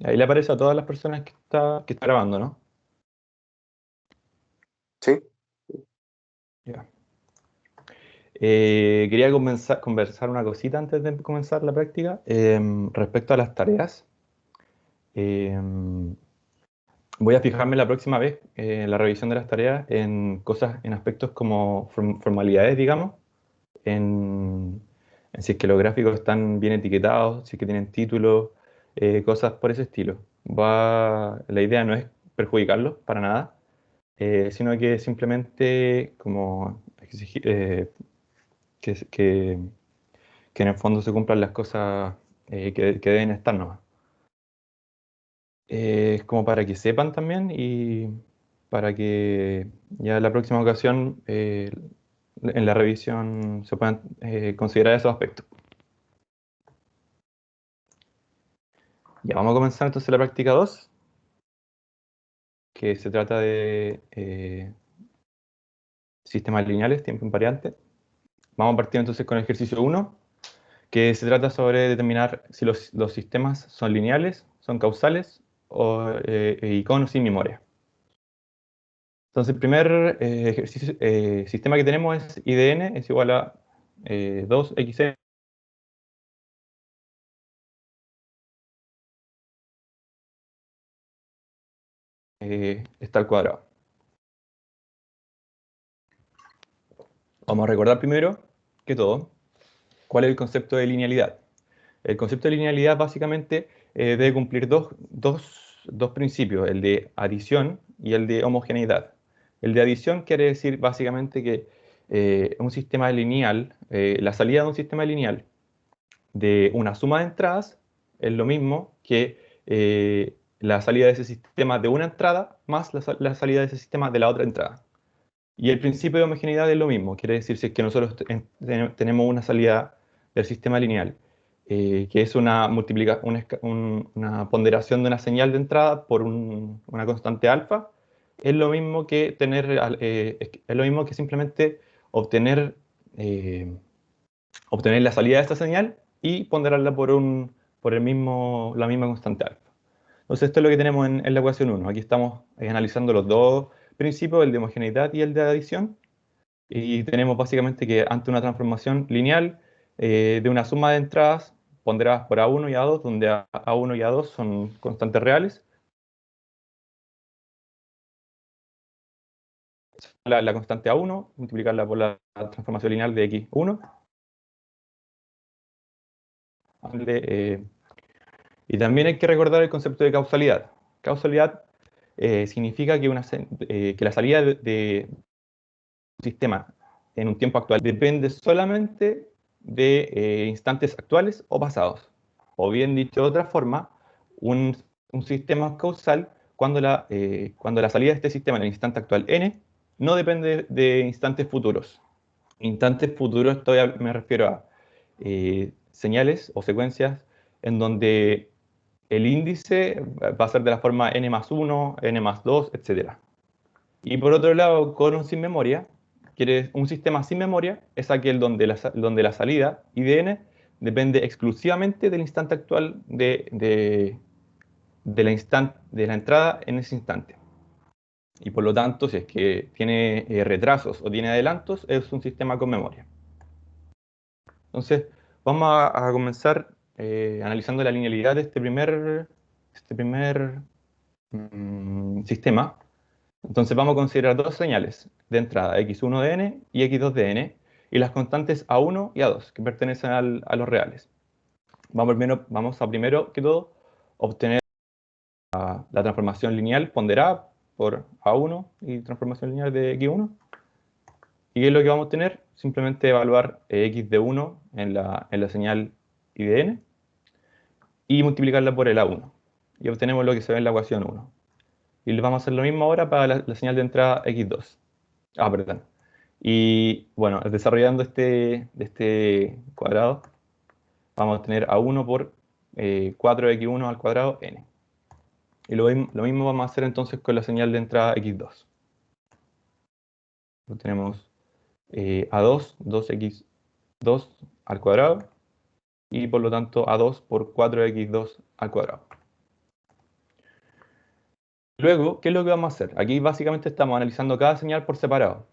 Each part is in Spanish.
Ahí le aparece a todas las personas que está grabando, ¿no? Sí, Ya. Quería conversar una cosita antes de comenzar la práctica respecto a las tareas. Em, Voy a fijarme la próxima vez en la revisión de las tareas en cosas, en aspectos como formalidades, digamos, en, en si es que los gráficos están bien etiquetados, si es que tienen títulos, cosas por ese estilo. La idea no es perjudicarlos para nada, sino que simplemente como que, que- que en el fondo se cumplan las cosas que deben estar nomás. Es como para que sepan también y para que ya la próxima ocasión en la revisión se puedan considerar esos aspectos. Ya vamos a comenzar entonces la práctica 2, que se trata de sistemas lineales, tiempo invariante. Vamos a partir entonces con el ejercicio 1, que se trata sobre determinar si los sistemas son lineales, son causales y con o sin memoria. Entonces, el primer sistema que tenemos es IDN, es igual a 2xn está al cuadrado. Vamos a recordar primero que todo cuál es el concepto de linealidad. El concepto de linealidad básicamente debe cumplir dos principios, el de adición y el de homogeneidad. El de adición quiere decir básicamente que un sistema lineal, la salida de un sistema lineal de una suma de entradas es lo mismo que la salida de ese sistema de una entrada más la salida de ese sistema de la otra entrada. Y el principio de homogeneidad es lo mismo, quiere decir si es que nosotros tenemos una salida del sistema lineal, que es una ponderación de una señal de entrada por una constante alfa, es lo mismo que es lo mismo que simplemente obtener, eh, obtener la salida de esta señal y ponderarla por la misma constante alfa. Entonces, esto es lo que tenemos en la ecuación 1. Aquí estamos analizando los dos principios, el de homogeneidad y el de adición. Y tenemos básicamente que ante una transformación lineal de una suma de entradas ponderadas por A1 y A2, donde A1 y A2 son constantes reales, la constante A1, multiplicarla por la transformación lineal de X1, y también hay que recordar el concepto de causalidad. Causalidad significa que la salida de un sistema en un tiempo actual depende solamente de instantes actuales o pasados. O bien dicho de otra forma, un sistema es causal cuando la salida de este sistema en el instante actual n no depende de instantes futuros. Instantes futuros todavía me refiero a señales o secuencias en donde el índice va a ser de la forma n más 1, n más 2, etc. Y por otro lado, con un sin memoria, un sistema sin memoria es aquel donde la salida, IDN, depende exclusivamente del instante actual de la entrada en ese instante. Y por lo tanto, si es que tiene retrasos o tiene adelantos, es un sistema con memoria. Entonces, vamos a comenzar analizando la linealidad de este primer sistema. Entonces vamos a considerar dos señales de entrada, x1 de n y x2 de n, y las constantes a1 y a2, que pertenecen a los reales. Vamos a primero que todo obtener la transformación lineal ponderada por a1 y transformación lineal de x1. ¿Y qué es lo que vamos a obtener? Simplemente evaluar x de 1 en la señal y de n y multiplicarla por el a1. Y obtenemos lo que se ve en la ecuación 1. Y le vamos a hacer lo mismo ahora para la señal de entrada x2. Ah, perdón. Y bueno, desarrollando este cuadrado, vamos a tener a1 por 4x1 al cuadrado n. Y lo mismo vamos a hacer entonces con la señal de entrada x2. Tenemos a2, 2x2 al cuadrado, y por lo tanto a2 por 4x2 al cuadrado. Luego, ¿qué es lo que vamos a hacer? Aquí básicamente estamos analizando cada señal por separado.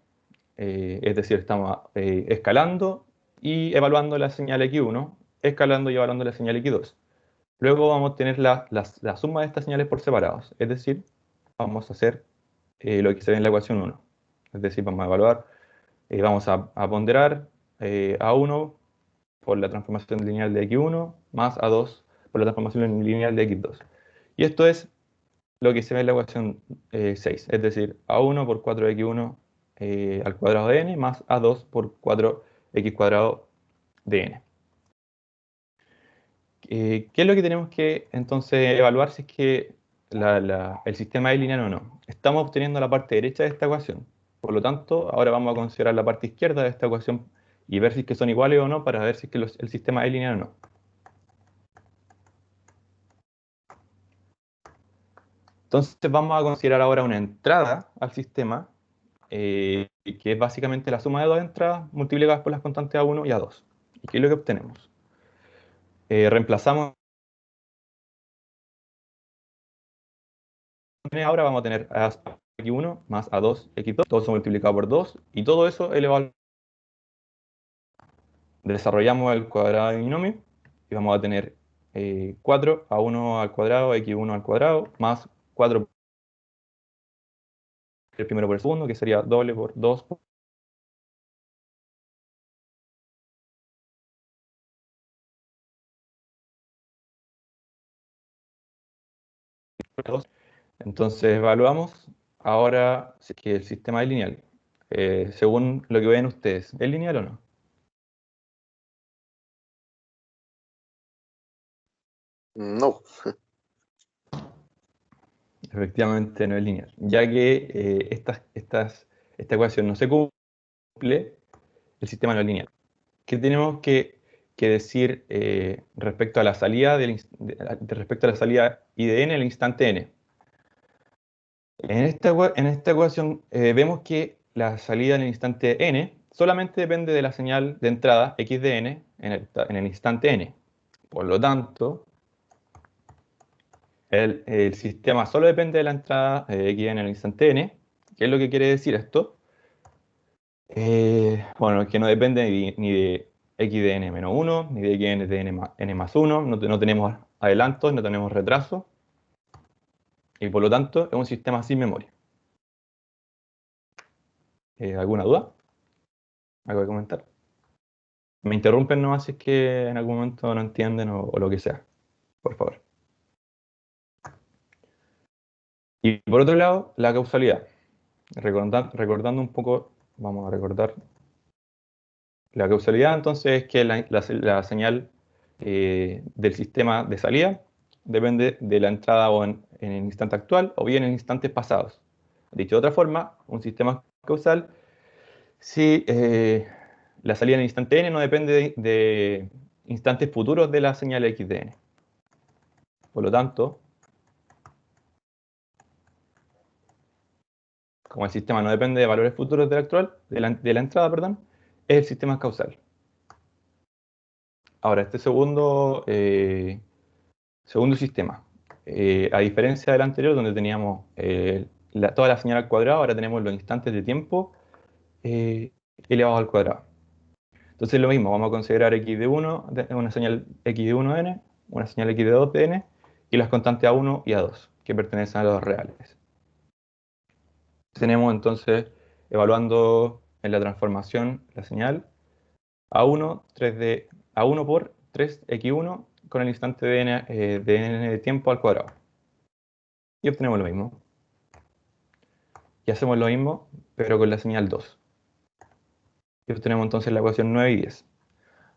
Es decir, estamos escalando y evaluando la señal x1, escalando y evaluando la señal x2. Luego vamos a tener la suma de estas señales por separados. Es decir, vamos a hacer lo que se ve en la ecuación 1. Es decir, vamos a evaluar, vamos a ponderar a1 por la transformación lineal de x1 más a2 por la transformación lineal de x2. Y esto es lo que se ve en la ecuación 6, es decir, a1 por 4x1 al cuadrado de n más a2 por 4x cuadrado de n. ¿Qué es lo que tenemos que entonces evaluar si es que el sistema es lineal o no? Estamos obteniendo la parte derecha de esta ecuación. Por lo tanto, ahora vamos a considerar la parte izquierda de esta ecuación y ver si es que son iguales o no para ver si es que el sistema es lineal o no. Entonces vamos a considerar ahora una entrada al sistema, que es básicamente la suma de dos entradas multiplicadas por las constantes A1 y A2. ¿Y qué es lo que obtenemos? Reemplazamos, ahora vamos a tener a x1 más a2 x2, todo eso multiplicado por 2, y todo eso elevado. Desarrollamos el cuadrado del binomio, y vamos a tener 4 a1 al cuadrado, x1 al cuadrado, más 4 el primero por el segundo, que sería doble por 2 por 2. Entonces evaluamos ahora si es que el sistema es lineal. Según lo que ven ustedes, ¿es lineal o no? No. Efectivamente no es lineal, ya que esta ecuación no se cumple, el sistema no es lineal. ¿Qué tenemos que decir respecto a la salida respecto a la salida I de n al instante n? En esta ecuación vemos que la salida en el instante n solamente depende de la señal de entrada x de n en el instante n. Por lo tanto, el sistema solo depende de la entrada x de n en el instante n. ¿Qué es lo que quiere decir esto? Bueno, que no depende ni de x de n menos 1, ni de x de n más 1, no tenemos adelantos, no tenemos retraso, y por lo tanto es un sistema sin memoria. ¿Alguna duda? ¿Algo que comentar? Me interrumpen nomás si es que en algún momento no entienden o lo que sea, por favor. Y por otro lado, la causalidad. Recordando un poco, vamos a recordar la causalidad, entonces es que la señal del sistema de salida depende de la entrada en el instante actual o bien en instantes pasados. Dicho de otra forma, un sistema causal si la salida en el instante n no depende de instantes futuros de la señal x de n. Por lo tanto, como el sistema no depende de valores futuros del actual, de la entrada, perdón, es el sistema causal. Ahora, este segundo sistema, a diferencia del anterior, donde teníamos toda la señal al cuadrado, ahora tenemos los instantes de tiempo eh, elevados al cuadrado. Entonces lo mismo, vamos a considerar x de 1, una señal x de 1 de n, una señal x de 2 de n, y las constantes a1 y a2, que pertenecen a los reales. Tenemos entonces, evaluando en la transformación la señal, a1, 3D, a1 por 3x1 con el instante de n de tiempo al cuadrado. Y obtenemos lo mismo. Y hacemos lo mismo, pero con la señal 2. Y obtenemos entonces la ecuación 9 y 10.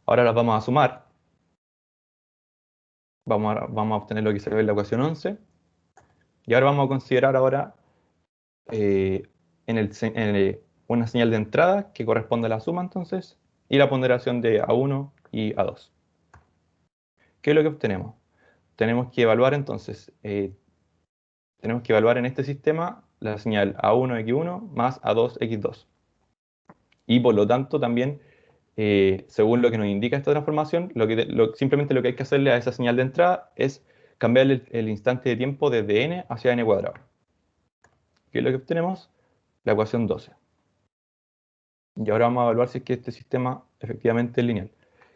Ahora las vamos a sumar. Vamos a obtener lo que se ve en la ecuación 11. Y ahora vamos a considerar ahora eh, una señal de entrada que corresponde a la suma entonces, y la ponderación de A1 y A2. ¿Qué es lo que obtenemos? Tenemos que evaluar entonces, tenemos que evaluar en este sistema la señal A1x1 más A2x2. Y por lo tanto también, según lo que nos indica esta transformación, simplemente lo que hay que hacerle a esa señal de entrada es cambiar el instante de tiempo desde n hacia n cuadrado. ¿Qué es lo que obtenemos? La ecuación 12. Y ahora vamos a evaluar si es que este sistema efectivamente es lineal.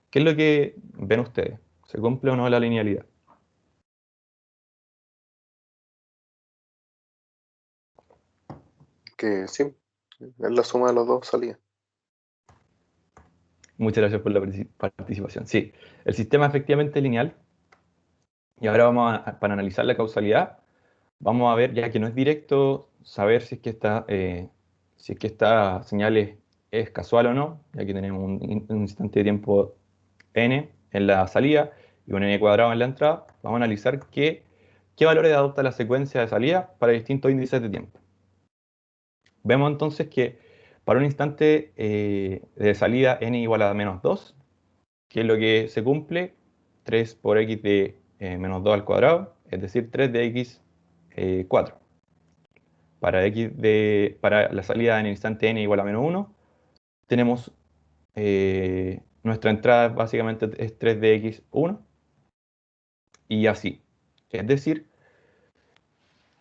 ¿Qué es lo que ven ustedes? ¿Se cumple o no la linealidad? Que sí, es la suma de las dos salidas. Muchas gracias por la participación. Sí, el sistema efectivamente es lineal. Y ahora para analizar la causalidad, vamos a ver, ya que no es directo, saber si es que esta señal es casual o no, ya que tenemos un instante de tiempo n en la salida y un n cuadrado en la entrada. Vamos a analizar qué valores adopta la secuencia de salida para distintos índices de tiempo. Vemos entonces que para un instante de salida n igual a menos 2, que es lo que se cumple, 3 por x de menos 2 al cuadrado, es decir, 3 de x 4. Para la salida en el instante n igual a menos 1, tenemos nuestra entrada básicamente es 3 de x 1 y así. Es decir,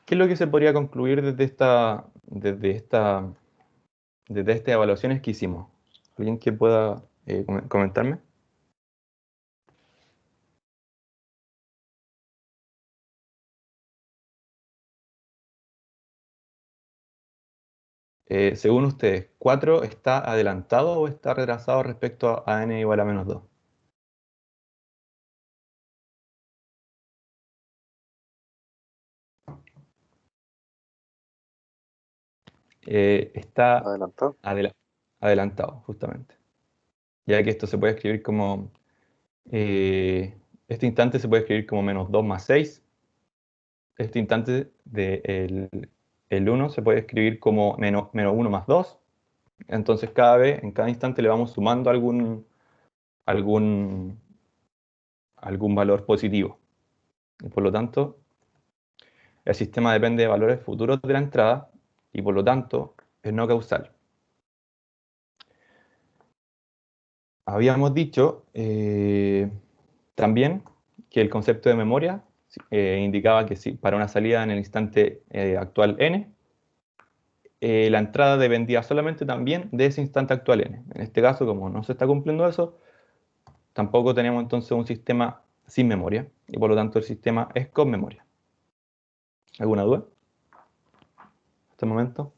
¿qué es lo que se podría concluir desde estas evaluaciones que hicimos? ¿Alguien que pueda comentarme? Según ustedes, ¿4 está adelantado o está retrasado respecto a n igual a menos 2? Está Adelantado. adela- adelantado, justamente. Ya que esto se puede escribir como, este instante se puede escribir como menos 2 más 6. Este instante el 1 se puede escribir como menos 1 más 2. Entonces en cada instante le vamos sumando algún, algún valor positivo. Y por lo tanto, el sistema depende de valores futuros de la entrada y por lo tanto es no causal. Habíamos dicho también que el concepto de memoria indicaba que si para una salida en el instante actual n, la entrada dependía solamente también de ese instante actual n. En este caso, como no se está cumpliendo eso, tampoco tenemos entonces un sistema sin memoria y por lo tanto el sistema es con memoria. ¿Alguna duda hasta el momento?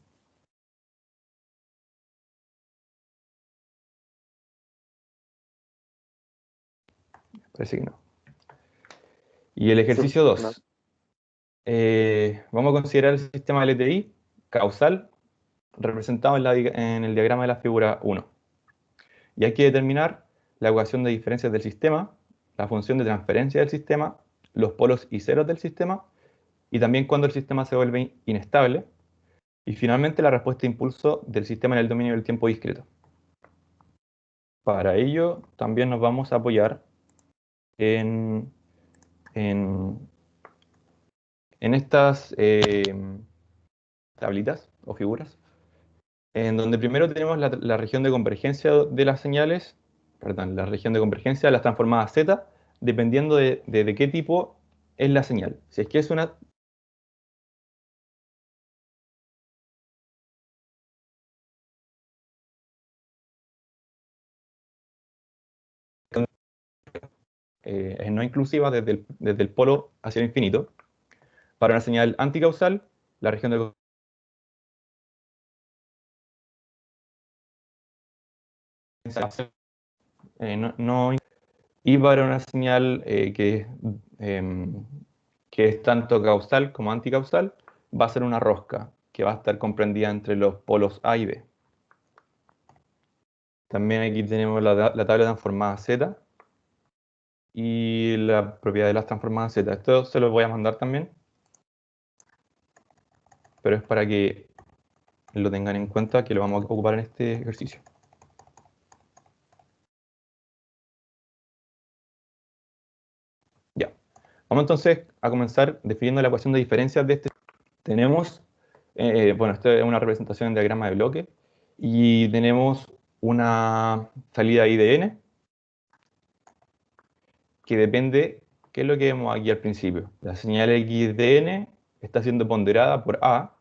Parece que no. Y el ejercicio No. 2. Vamos a considerar el sistema LTI causal representado en el diagrama de la figura 1. Y hay que determinar la ecuación de diferencias del sistema, la función de transferencia del sistema, los polos y ceros del sistema, y también cuando el sistema se vuelve inestable, y finalmente la respuesta de impulso del sistema en el dominio del tiempo discreto. Para ello también nos vamos a apoyar en, en, en estas tablitas o figuras, en donde primero tenemos la región de convergencia de las señales, perdón, la región de convergencia de las transformadas Z, dependiendo de qué tipo es la señal. Si es que es una... es no inclusiva desde el polo hacia el infinito. Para una señal anticausal, la región de convergencia y para una señal em, que es tanto causal como anticausal, va a ser una rosca que va a estar comprendida entre los polos A y B. También aquí tenemos la tabla de transformadas Z y la propiedad de las transformadas Z. Esto se lo voy a mandar también, pero es para que lo tengan en cuenta que lo vamos a ocupar en este ejercicio. Ya. Vamos entonces a comenzar definiendo la ecuación de diferencias de este. Tenemos, bueno, esto es una representación en diagrama de bloque y tenemos una salida I de n que depende, ¿qué es lo que vemos aquí al principio? La señal x de n está siendo ponderada por A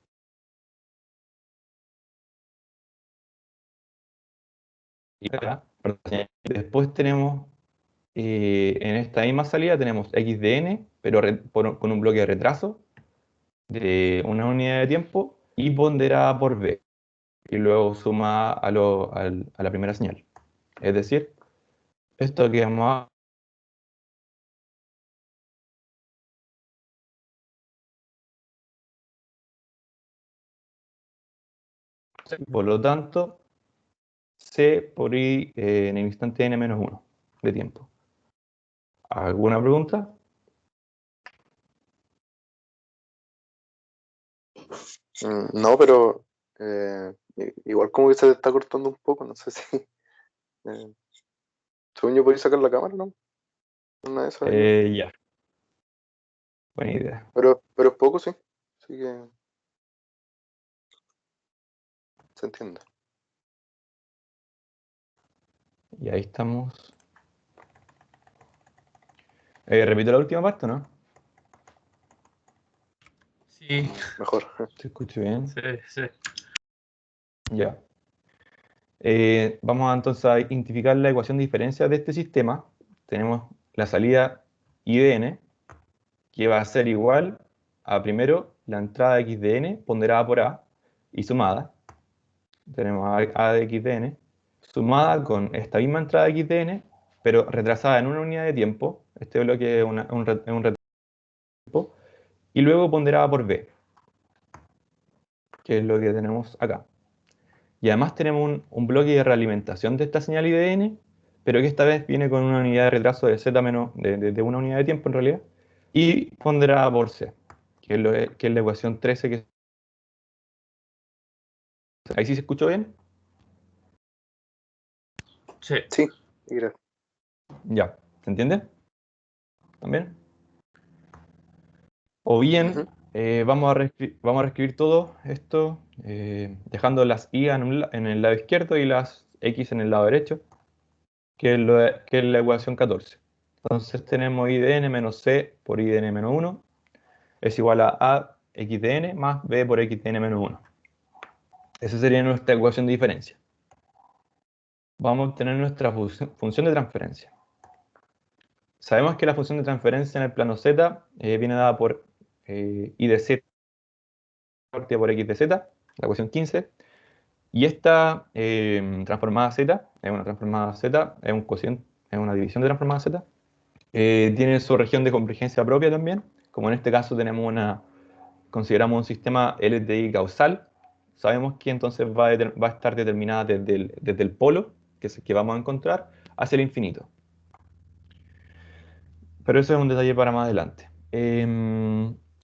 y acá, perdón, después tenemos, en esta misma salida tenemos x de n, pero con un bloque de retraso de una unidad de tiempo y ponderada por b, y luego suma a la primera señal. Es decir, esto que vamos a... Por lo tanto, c por i en el instante n menos 1 de tiempo. ¿Alguna pregunta? No, pero igual como que se te está cortando un poco, no sé si. eh, Según yo, podéis sacar la cámara, ¿no? Una de esas ahí, ¿no? Ya, buena idea. Pero es poco, sí. Así que se entiende. Y ahí estamos. ¿Repito la última parte, no? Sí, Mejor. ¿Se escucha bien? sí, sí. Ya. Vamos entonces a identificar la ecuación de diferencia de este sistema. Tenemos la salida I de n, que va a ser igual a primero la entrada x de n ponderada por a y sumada. Tenemos a de x de n, sumada con esta misma entrada x de n, pero retrasada en una unidad de tiempo. Este bloque es un retraso de tiempo. Y luego ponderada por b, que es lo que tenemos acá. Y además tenemos un bloque de realimentación de esta señal IDN, pero que esta vez viene con una unidad de retraso de z menos, de una unidad de tiempo en realidad, y ponderada por c, que es la ecuación 13. Ahí sí se escuchó bien. Sí. Sí, y gracias. Ya, ¿se entiende? ¿También? O bien, Ujú. vamos a reescribir todo esto, dejando las y en el lado izquierdo y las x en el lado derecho, que es la ecuación 14. Entonces tenemos I de n menos c por I de n menos 1 es igual a x de n más b por x de n menos 1. Esa sería nuestra ecuación de diferencia. Vamos a obtener nuestra función de transferencia. Sabemos que la función de transferencia en el plano z viene dada por I de z partida por x de z, la ecuación 15. Y esta transformada z, es una transformada z, es un cociente, es una división de transformada z. Tiene su región de convergencia propia también, como en este caso consideramos un sistema LTI causal. Sabemos que entonces va a estar determinada desde el polo, que es el que vamos a encontrar, hacia el infinito. Pero eso es un detalle para más adelante.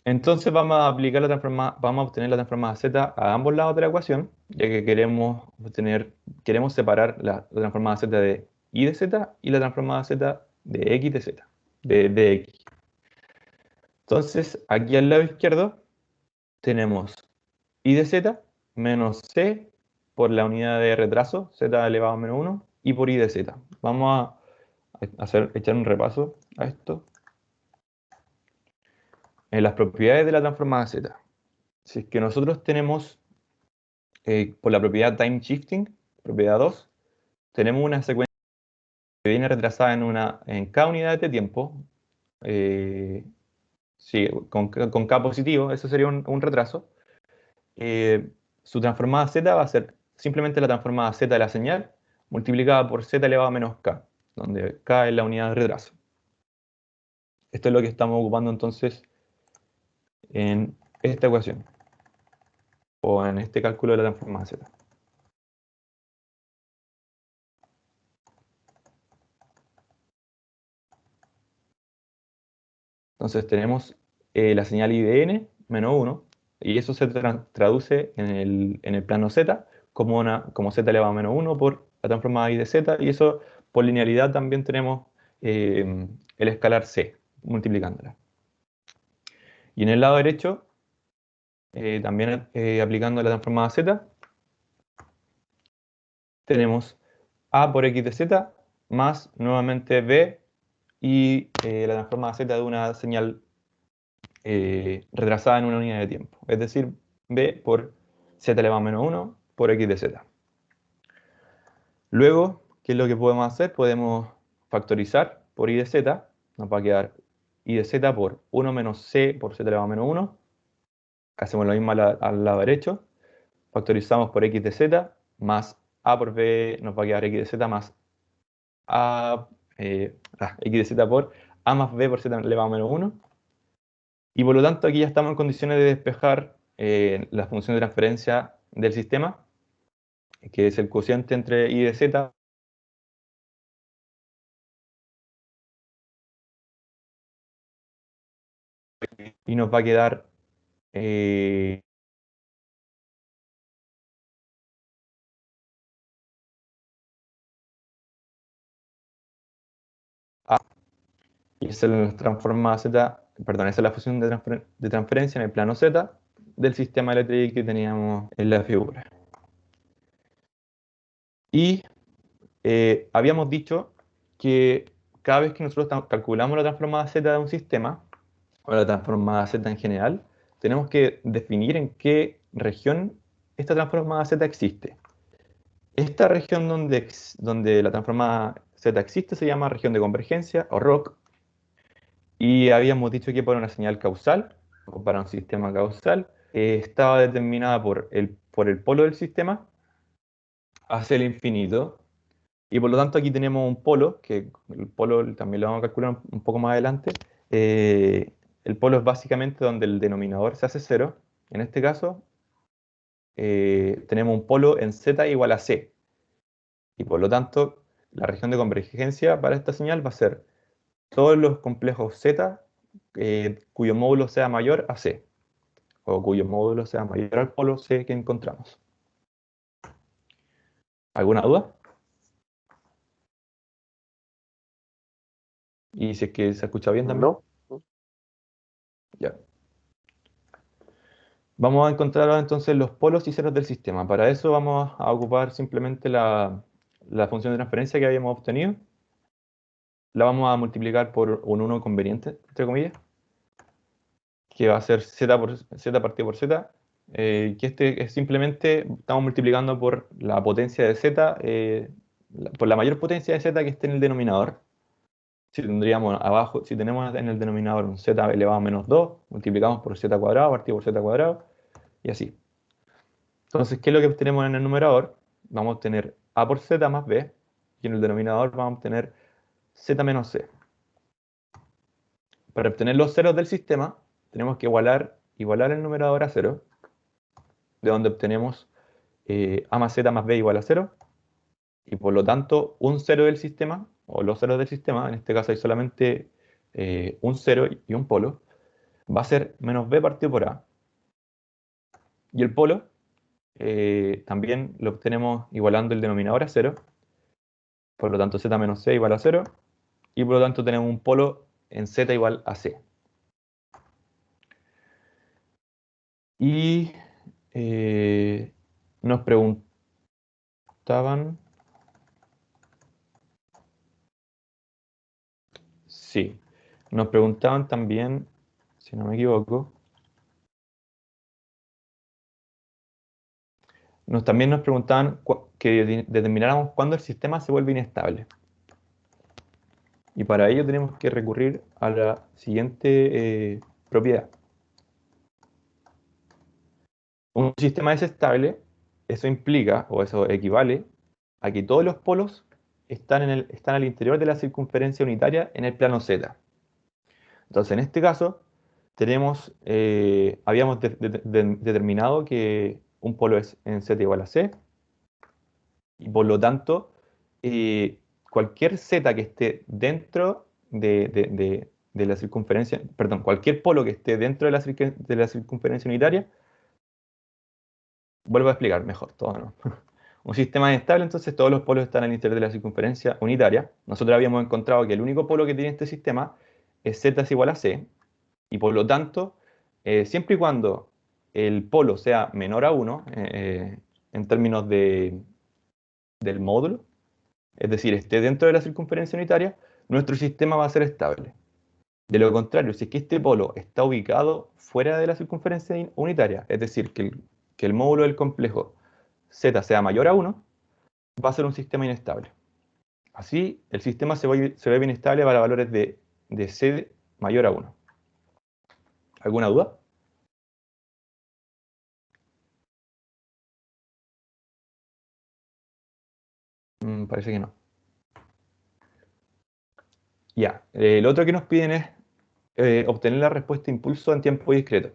Entonces vamos a aplicar vamos a obtener la transformada z a ambos lados de la ecuación, ya que queremos separar la transformada z de y de z y la transformada z de x de z, de x. Entonces, aquí al lado izquierdo tenemos y de z menos c por la unidad de retraso, z elevado a menos 1, y por i de z. Vamos a echar un repaso a esto. En las propiedades de la transformada z. Si es que nosotros tenemos, por la propiedad time shifting, propiedad 2, tenemos una secuencia que viene retrasada en cada unidad de tiempo. Sí, con k positivo, eso sería un retraso. Su transformada z va a ser simplemente la transformada z de la señal multiplicada por z elevado a menos k, donde k es la unidad de retraso. Esto es lo que estamos ocupando entonces en esta ecuación, o en este cálculo de la transformada z. Entonces tenemos la señal IDN menos 1, y eso se traduce en el plano z como z elevado a menos 1 por la transformada I de z, y eso por linealidad también tenemos el escalar c, multiplicándola. Y en el lado derecho, también aplicando la transformada z, tenemos a por x de z más nuevamente b y la transformada z de una señal retrasada en una unidad de tiempo. Es decir, b por z elevado a menos 1 por x de z. Luego, ¿qué es lo que podemos hacer? Podemos factorizar por y de z, nos va a quedar y de z por 1 menos c por z elevado a menos 1. Hacemos lo mismo al lado derecho, factorizamos por x de z, más a por b nos va a quedar x de z más x de z por a más b por z elevado a menos 1. Y por lo tanto aquí ya estamos en condiciones de despejar la función de transferencia del sistema, que es el cociente entre y de z y nos va a quedar a, y esa es la transformada z, perdón, esa es la función de transferencia en el plano z del sistema eléctrico que teníamos en la figura. Y habíamos dicho que cada vez que nosotros calculamos la transformada z de un sistema, o la transformada z en general, tenemos que definir en qué región esta transformada z existe. Esta región donde la transformada z existe se llama región de convergencia o ROC, y habíamos dicho que para una señal causal, o para un sistema causal, estaba determinada por el polo del sistema hacia el infinito. Y por lo tanto aquí tenemos un polo, que el polo también lo vamos a calcular un poco más adelante. El polo es básicamente donde el denominador se hace cero. En este caso, tenemos un polo en z igual a c. Y por lo tanto, la región de convergencia para esta señal va a ser todos los complejos z cuyo módulo sea mayor a c, o cuyo módulo sea mayor al polo c que encontramos. ¿Alguna duda? Y si es que se escucha bien también. No. Ya. Vamos a encontrar ahora entonces los polos y ceros del sistema. Para eso vamos a ocupar simplemente la función de transferencia que habíamos obtenido. La vamos a multiplicar por un 1 conveniente, entre comillas, que va a ser z partido por z, que este es simplemente, estamos multiplicando por la potencia de z, por la mayor potencia de z que esté en el denominador. Si tendríamos abajo, si tenemos en el denominador un z elevado a menos 2, multiplicamos por z cuadrado partido por z cuadrado, y así. Entonces, ¿qué es lo que obtenemos en el numerador? Vamos a obtener a por z más b, y en el denominador vamos a obtener z menos c. Para obtener los ceros del sistema, tenemos que igualar el numerador a 0, de donde obtenemos a más z más b igual a 0, y por lo tanto, un cero del sistema, o los ceros del sistema, en este caso hay solamente un cero y un polo, va a ser menos b partido por a. Y el polo también lo obtenemos igualando el denominador a 0, por lo tanto z menos c igual a 0, y por lo tanto tenemos un polo en z igual a c. Y nos preguntaban, sí, nos preguntaban también, si no me equivoco, también nos preguntaban que determináramos cuándo el sistema se vuelve inestable. Y para ello tenemos que recurrir a la siguiente propiedad. Un sistema es estable, eso implica, o eso equivale, a que todos los polos están al interior de la circunferencia unitaria en el plano z. Entonces, en este caso, habíamos determinado que un polo es en z igual a c, y por lo tanto, cualquier z que esté dentro de la circunferencia, perdón, cualquier polo que esté dentro de la circunferencia unitaria, vuelvo a explicar mejor, todo no. Un sistema es estable, entonces todos los polos están al interior de la circunferencia unitaria. Nosotros habíamos encontrado que el único polo que tiene este sistema es z es igual a c, y por lo tanto, siempre y cuando el polo sea menor a 1, en términos del módulo, es decir, esté dentro de la circunferencia unitaria, nuestro sistema va a ser estable. De lo contrario, si es que este polo está ubicado fuera de la circunferencia unitaria, es decir, que el módulo del complejo z sea mayor a 1, va a ser un sistema inestable. Así, el sistema se ve bien estable para valores de C mayor a 1. ¿Alguna duda? Parece que no. Ya, lo otro que nos piden es obtener la respuesta de impulso en tiempo discreto.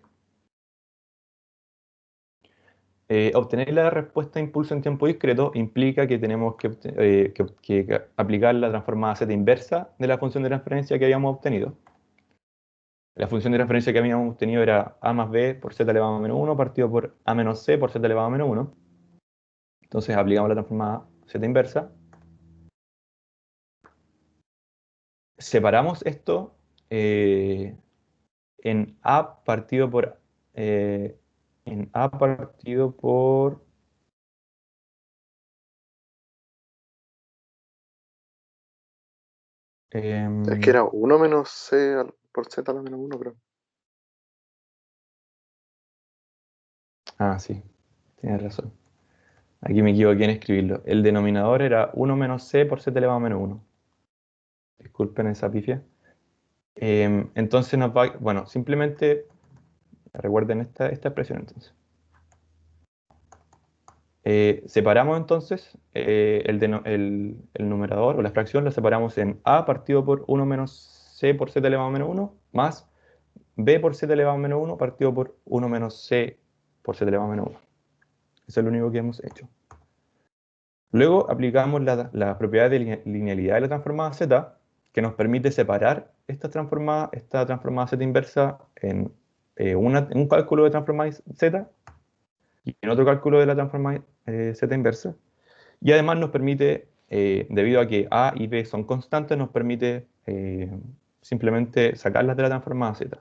Obtener la respuesta de impulso en tiempo discreto implica que tenemos que aplicar la transformada z inversa de la función de transferencia que habíamos obtenido. La función de transferencia que habíamos obtenido era a más b por z elevado a menos 1 partido por a menos c por z elevado a menos 1. Entonces aplicamos la transformada z inversa. Separamos esto en a partido por eh, en a partido por Es que em, era 1 menos C por Z a la menos 1, creo. sí, tienes razón. Aquí me equivoqué en escribirlo. El denominador era 1 menos c por z elevado a menos 1. Disculpen esa pifia. Entonces nos va, bueno, simplemente recuerden esta expresión entonces. Separamos entonces el numerador o la fracción, la separamos en a partido por 1 menos c por z elevado a menos 1 más b por z elevado a menos 1 partido por 1 menos c por z elevado a menos 1. Eso es lo único que hemos hecho. Luego aplicamos la propiedad de linealidad de la transformada z, que nos permite separar esta transformada z inversa en un cálculo de transformada z y en otro cálculo de la transformada z inversa. Y además nos permite, debido a que a y b son constantes, nos permite simplemente sacarlas de la transformada z.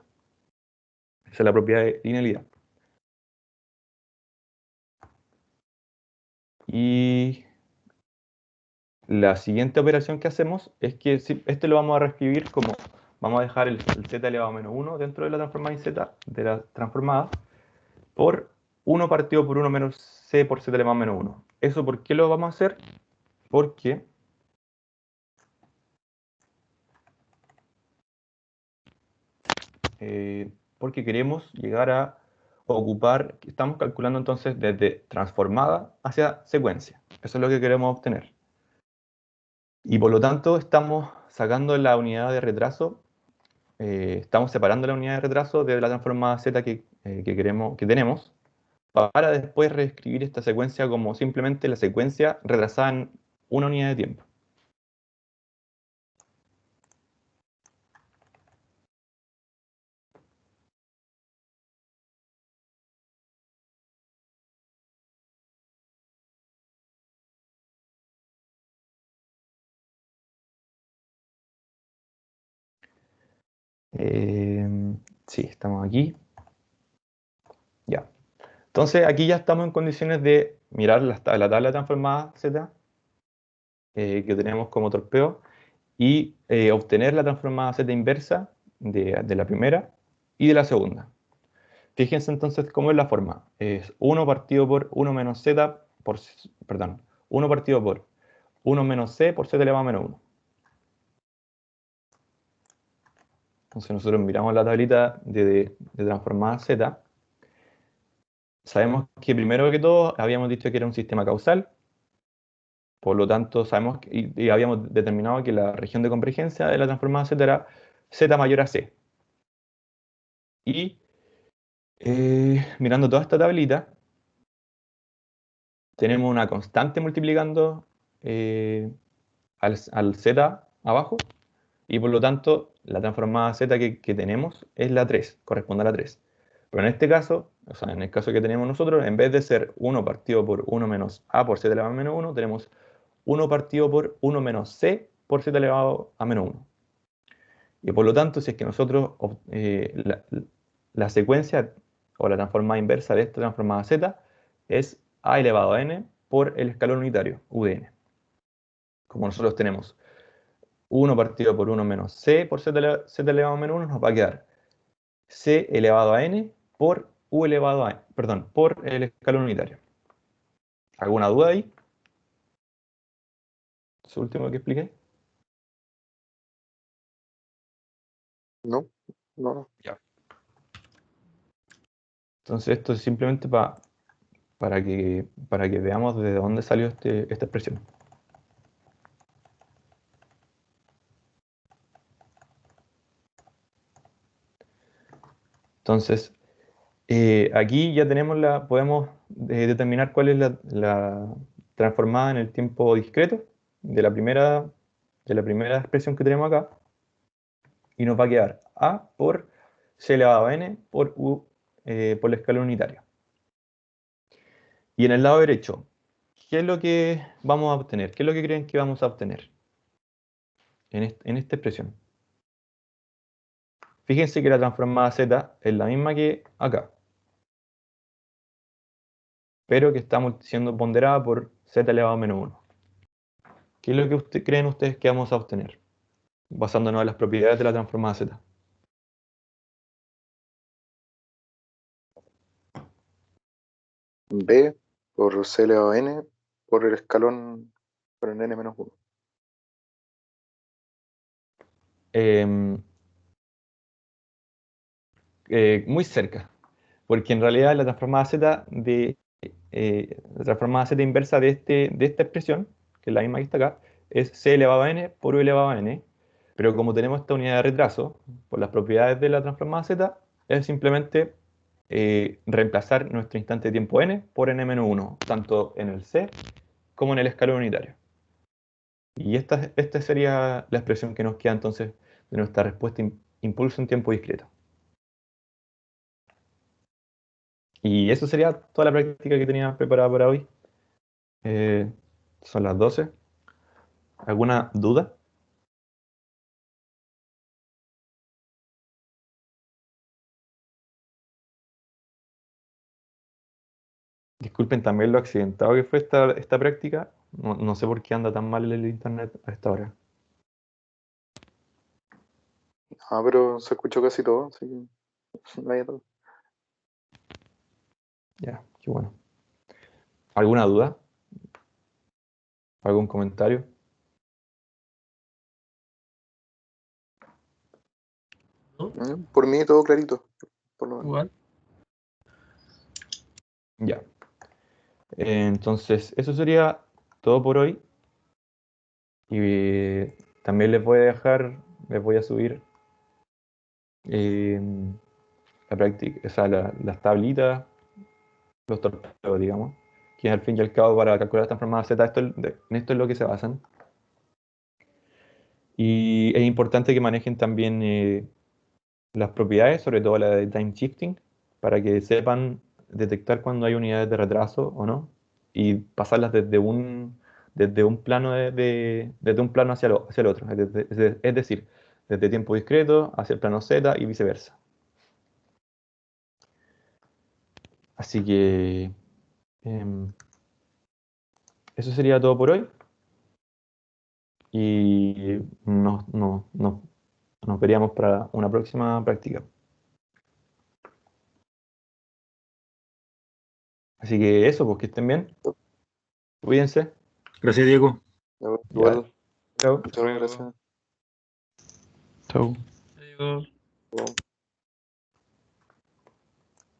Esa es la propiedad de linealidad. Y la siguiente operación que hacemos es que este lo vamos a reescribir como, vamos a dejar el z elevado a menos 1 dentro de la transformada z, de la transformada, por 1 partido por 1 menos c por z elevado a menos 1. ¿Eso por qué lo vamos a hacer? Porque porque queremos llegar a ocupar, estamos calculando entonces desde transformada hacia secuencia. Eso es lo que queremos obtener. Y por lo tanto estamos sacando la unidad de retraso, estamos separando la unidad de retraso de la transformada z que tenemos, para después reescribir esta secuencia como simplemente la secuencia retrasada en una unidad de tiempo. Sí, estamos aquí. Ya. Entonces aquí ya estamos en condiciones de mirar la tabla transformada Z que tenemos como torpeo y obtener la transformada Z inversa de la primera y de la segunda. Fíjense entonces cómo es la forma. Es 1 partido por 1 menos Z por, perdón, 1 partido por 1 menos C por Z elevado a menos 1. Entonces nosotros miramos la tablita de transformada Z. Sabemos que primero que todo habíamos dicho que era un sistema causal. Por lo tanto, sabemos y habíamos determinado que la región de convergencia de la transformada Z era Z mayor a C. Y mirando toda esta tablita, tenemos una constante multiplicando al Z abajo, y por lo tanto la transformada Z que tenemos es la 3, corresponde a la 3. Pero en este caso, o sea, en el caso que tenemos nosotros, en vez de ser 1 partido por 1 menos A por Z elevado a menos 1, tenemos 1 partido por 1 menos C por Z elevado a menos 1. Y por lo tanto, si es que nosotros, la secuencia o la transformada inversa de esta transformada z es a elevado a n por el escalón unitario, UDN. Como nosotros tenemos 1 partido por 1 menos c por z elevado a menos 1, nos va a quedar c elevado a n por u elevado a n, perdón, por el escalón unitario. ¿Alguna duda ahí? Eso último que expliqué. No, no. Ya. Entonces esto es simplemente para que veamos de dónde salió esta expresión. Entonces, aquí ya tenemos podemos determinar cuál es la transformada en el tiempo discreto de la primera expresión que tenemos acá. Y nos va a quedar A por C elevado a N por U por la escala unitaria. Y en el lado derecho, ¿qué es lo que vamos a obtener? ¿Qué es lo que creen que vamos a obtener en esta expresión? Fíjense que la transformada Z es la misma que acá, pero que está siendo ponderada por Z elevado a menos 1. ¿Qué es lo que creen ustedes que vamos a obtener? Basándonos en las propiedades de la transformada Z. B por C elevado a N por el escalón por el N menos 1. Em, muy cerca, porque en realidad la transformada Z inversa de esta expresión, que es la misma que está acá, es C elevado a N por U elevado a N, pero como tenemos esta unidad de retraso, por las propiedades de la transformada Z, es simplemente reemplazar nuestro instante de tiempo N por N-1, tanto en el C como en el escalón unitario. Y esta sería la expresión que nos queda entonces de nuestra respuesta impulso en tiempo discreto. Y eso sería toda la práctica que tenía preparada para hoy. Eh, Son las 12. ¿Alguna duda? Disculpen también lo accidentado que fue esta práctica. No sé por qué anda tan mal el internet a esta hora. Ah, pero se escuchó casi todo, así que no hay todo. Ya, qué bueno. ¿Alguna duda? ¿Algún comentario? ¿No? Por mí todo clarito. Por lo menos. Igual. Ya. Entonces, eso sería todo por hoy. Y también les voy a subir eh, la práctica, o sea, las tablitas, los torpedos, digamos, que al fin y al cabo para calcular esta forma Z, en esto es lo que se basan. Y es importante que manejen también las propiedades, sobre todo la de time shifting, para que sepan detectar cuando hay unidades de retraso o no, y pasarlas desde un plano desde un plano hacia el otro, es decir, desde tiempo discreto hacia el plano Z y viceversa. Así que em, eso sería todo por hoy y nos veríamos para una próxima práctica. Así que eso, pues que estén bien, cuídense. Gracias, Diego. Ya, Igual, chao. muchas gracias. Chao. Diego. Bueno.